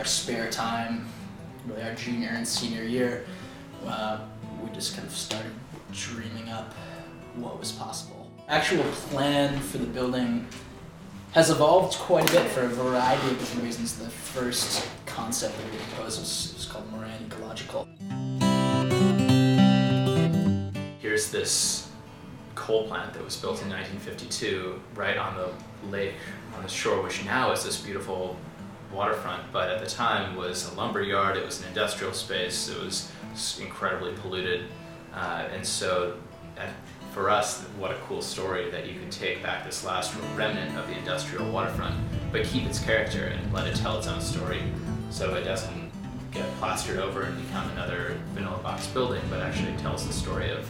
spare time, really our junior and senior year, we just kind of started dreaming up what was possible. Actual plan for the building has evolved quite a bit for a variety of different reasons. The first concept that we proposed was called Moran Ecological. Here's this coal plant that was built in 1952 right on the lake, on the shore, which now is this beautiful waterfront, but at the time was a lumber yard, it was an industrial space, it was incredibly polluted, and so for us, what a cool story that you can take back this last remnant of the industrial waterfront, but keep its character and let it tell its own story, so it doesn't get plastered over and become another vanilla box building, but actually tells the story of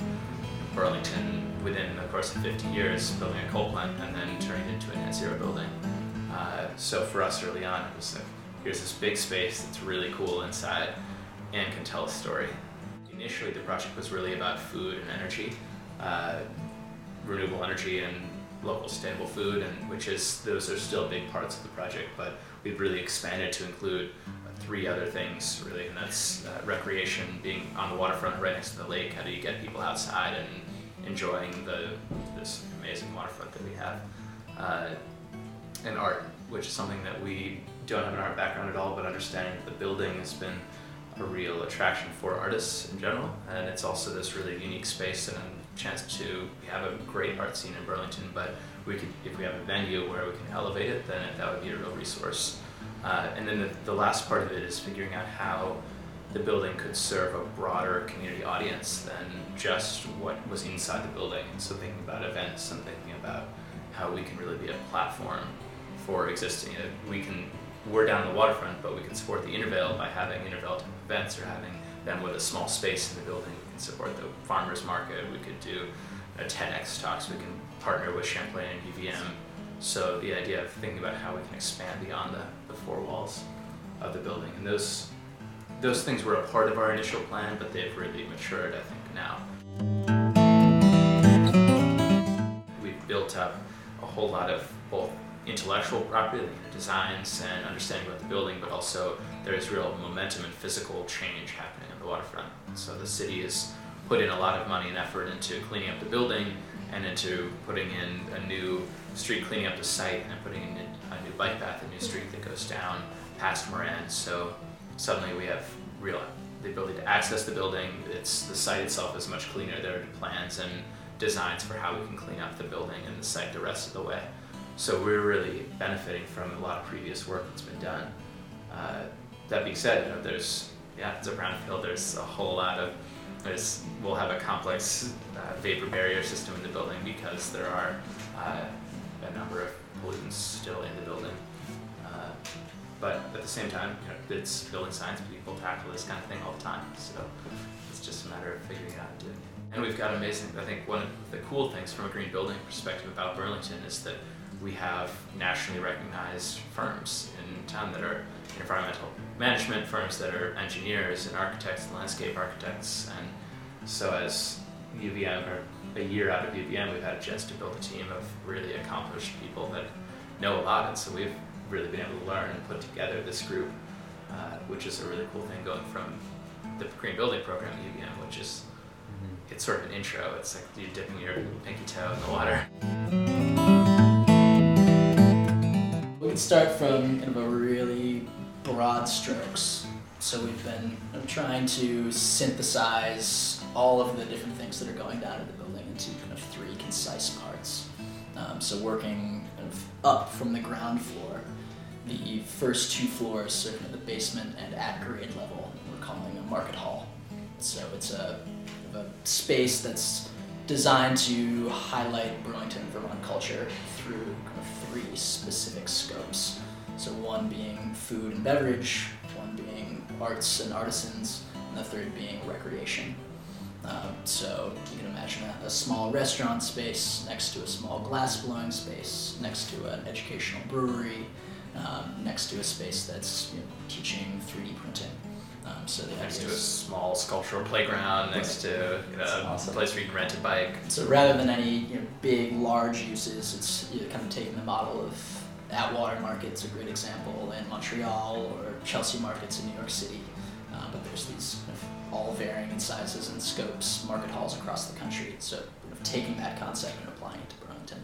Burlington within the course of 50 years, building a coal plant and then turning it into a net zero building. So for us early on, it was like, here's this big space that's really cool inside and can tell a story. Initially, the project was really about food and energy, renewable energy and local sustainable food, and those are still big parts of the project, but we've really expanded to include 3 other things really, and that's recreation, being on the waterfront right next to the lake. How do you get people outside and enjoying this amazing waterfront that we have? And art, which is something that we don't have an art background at all, but understanding that the building has been a real attraction for artists in general, and it's also this really unique space and a chance to have a great art scene in Burlington, but if we have a venue where we can elevate it, then that would be a real resource. And then the last part of it is figuring out how the building could serve a broader community audience than just what was inside the building. And so thinking about events and thinking about how we can really be a platform for existing. We're down on the waterfront, but we can support the Intervale by having Intervale type events, or having them with a small space in the building. We can support the farmers market, we could do a 10X talks, we can partner with Champlain and UVM. So the idea of thinking about how we can expand beyond the 4 walls of the building. And those things were a part of our initial plan, but they've really matured, I think, now. We've built up a whole lot of both intellectual property, like designs and understanding about the building, but also there's real momentum and physical change happening on the waterfront. So the city has put in a lot of money and effort into cleaning up the building and into putting in a new street, cleaning up the site, and putting in a new bike path, a new street that goes down past Moran. So suddenly we have the ability to access the building. The site itself is much cleaner. There are plans and designs for how we can clean up the building and the site the rest of the way. So we're really benefiting from a lot of previous work that's been done. That being said, it's a brownfield. There's a whole lot of, we'll have a complex vapor barrier system in the building because there are a number of pollutants still in the building. But at the same time, it's building science. People tackle this kind of thing all the time. So it's just a matter of figuring it out and doing it. And we've got amazing, I think one of the cool things from a green building perspective about Burlington is that we have nationally recognized firms in town that are environmental management firms, that are engineers and architects and landscape architects. And so as UVM, or a year out of UVM, we've had a chance to build a team of really accomplished people that know a lot. And so we've really been able to learn and put together this group, which is a really cool thing, going from the green building program at UVM, which is, it's sort of an intro. It's like you dipping your pinky toe in the water. We can start from kind of a really broad strokes. So we've been trying to synthesize all of the different things that are going down in the building into kind of 3 concise parts. So working kind of up from the ground floor, the first 2 floors, so kind of the basement and at grade level, we're calling a market hall. So it's a space that's designed to highlight Burlington, Vermont culture through kind of 3 specific scopes. So one being food and beverage, one being arts and artisans, and the third being recreation. So you can imagine a small restaurant space next to a small glass blowing space, next to an educational brewery, next to a space that's teaching 3D printing. So next to a small sculptural playground, next to a place where you can rent a bike. So rather than any big, large uses, it's kind of taking the model of Atwater Market's a great example in Montreal, or Chelsea Markets in New York City. But there's these kind of all varying in sizes and scopes market halls across the country. So kind of taking that concept and applying it to Burlington.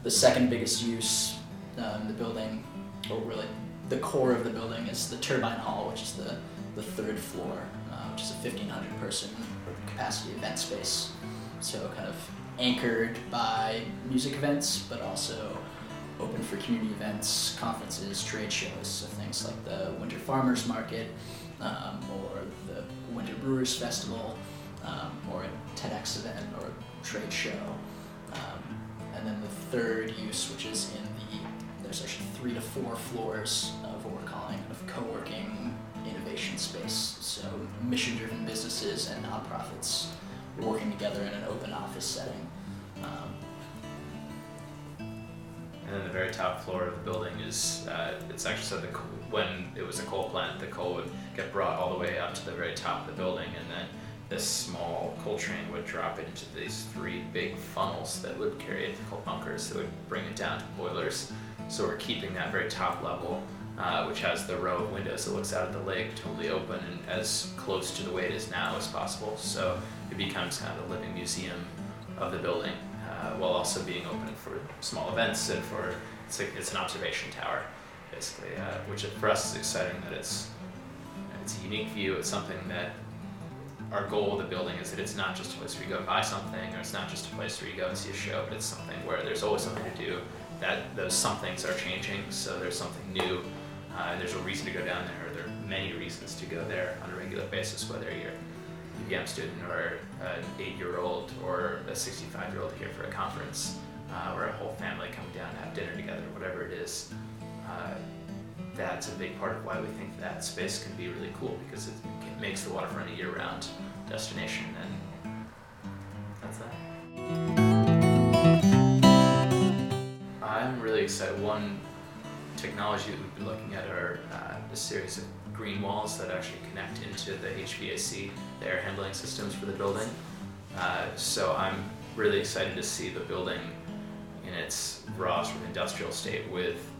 The second biggest use in the building, or really the core of the building, is the turbine hall, which is the third floor, which is a 1,500 person capacity event space. So kind of anchored by music events, but also open for community events, conferences, trade shows, so things like the Winter Farmers Market, or the Winter Brewers Festival, or a TEDx event or a trade show. And then the third use, which is there's actually 3 to 4 floors of what we're calling kind of co-working innovation space. So mission-driven businesses and nonprofits working together in an open office setting. And then the very top floor of the building is, it's actually so when it was a coal plant, the coal would get brought all the way up to the very top of the building, and then this small coal train would drop it into these 3 big funnels that would carry it to coal bunkers that would bring it down to boilers. So we're keeping that very top level, which has the row of windows that looks out at the lake, totally open and as close to the way it is now as possible. So it becomes kind of a living museum of the building, while also being open for small events and it's an observation tower, basically, which for us is exciting that it's a unique view. It's something that our goal of the building is that it's not just a place where you go and buy something, or it's not just a place where you go and see a show, but it's something where there's always something to do, that those somethings are changing, so there's something new, and there's a reason to go down there, or there are many reasons to go there on a regular basis, whether you're a UVM student or an 8-year-old or a 65-year-old here for a conference, or a whole family coming down to have dinner together, whatever it is. That's a big part of why we think that space can be really cool, because it makes the waterfront a year-round destination, and that's that. I'm really excited. One technology that we've been looking at are a series of green walls that actually connect into the HVAC, the air handling systems for the building. So I'm really excited to see the building in its raw sort of industrial state with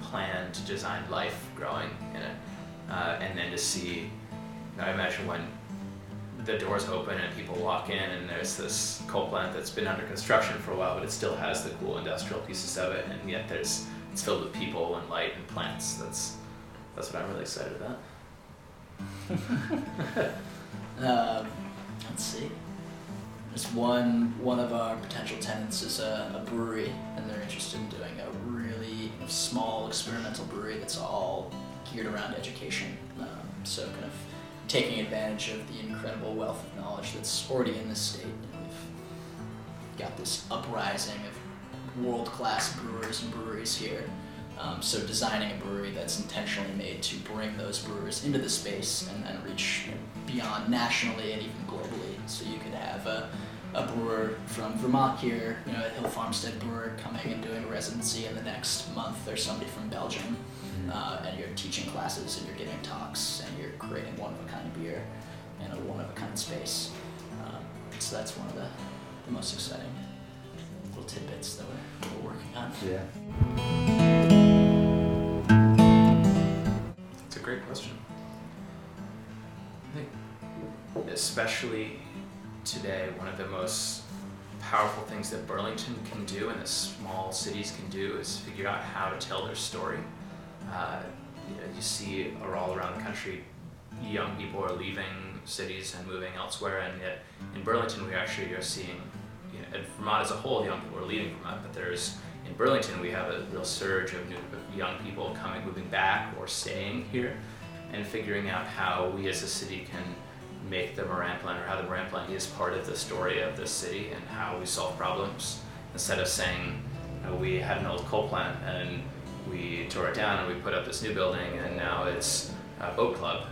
planned designed life growing in it, and then to see, I imagine when the doors open and people walk in and there's this coal plant that's been under construction for a while, but it still has the cool industrial pieces of it, and yet it's filled with people and light and plants. That's what I'm really excited about. Let's see. There's one of our potential tenants is a brewery, and they're interested in doing a really small experimental brewery that's all geared around education. So kind of taking advantage of the incredible wealth of knowledge that's already in this state. We've got this uprising of world-class brewers and breweries here. So designing a brewery that's intentionally made to bring those brewers into the space and then reach beyond nationally and even globally. So you could have a brewer from Vermont here, a Hill Farmstead brewer coming and doing a residency in the next month. There's somebody from Belgium, and you're teaching classes and you're giving talks and you're creating one-of-a-kind beer in a one-of-a-kind space. So that's one of the most exciting little tidbits that we're working on. Yeah. It's a great question. I think especially today, one of the most powerful things that Burlington can do and that small cities can do is figure out how to tell their story. You see all around the country, young people are leaving cities and moving elsewhere, and yet in Burlington we actually are seeing, at Vermont as a whole, young people are leaving Vermont, but in Burlington we have a real surge of young people moving back or staying here, and figuring out how we as a city can make the Moran plant, or how the Moran plant is part of the story of this city and how we solve problems, instead of saying, we had an old coal plant and we tore it down and we put up this new building and now it's a boat club.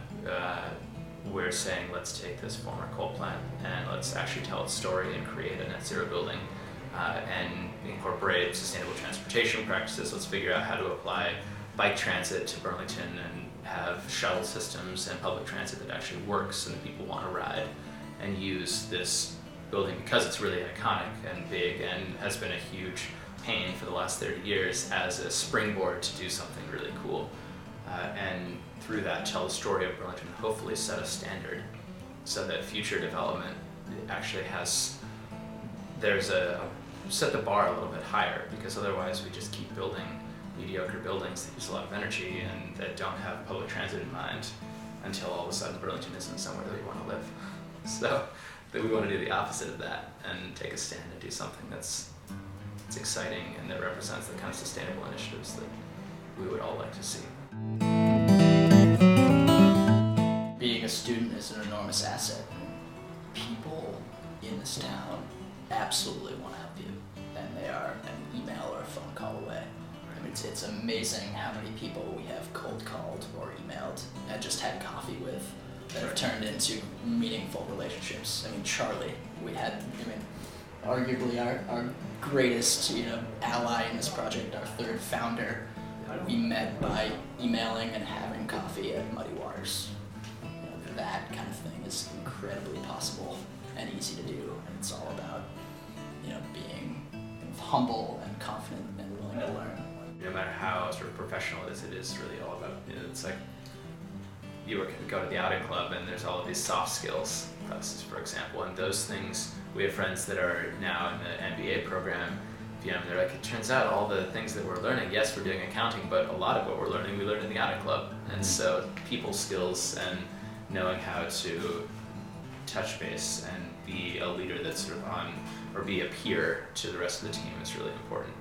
We're saying, let's take this former coal plant and let's actually tell its story and create a net zero building, and incorporate sustainable transportation practices. Let's figure out how to apply bike transit to Burlington and have shuttle systems and public transit that actually works and that people want to ride, and use this building because it's really iconic and big and has been a huge pain for the last 30 years as a springboard to do something really cool. And through that, tell the story of Burlington and hopefully set a standard so that future development actually set the bar a little bit higher, because otherwise we just keep building mediocre buildings that use a lot of energy and that don't have public transit in mind until all of a sudden Burlington isn't somewhere that we want to live. So that we want to do the opposite of that and take a stand and do something that's exciting and that represents the kind of sustainable initiatives that we would all like to see. Being a student is an enormous asset. People in this town absolutely want to help you, and they are an email or a phone call away. I mean, it's amazing how many people we have cold called or emailed and just had coffee with that have turned into meaningful relationships. I mean, Charlie, arguably our greatest, ally in this project, our third founder, we met by emailing and having coffee at Muddy Waters. That kind of thing is incredibly possible and easy to do, and it's all about, being humble and confident and willing to learn. No matter how sort of professional it is really all about, it's like you go to the outing club and there's all of these soft skills classes, for example, and those things, we have friends that are now in the MBA program, they're like, it turns out all the things that we're learning, yes, we're doing accounting, but a lot of what we're learning, we learned in the outing club. And so people skills and knowing how to touch base and be a leader that's sort of or be a peer to the rest of the team is really important.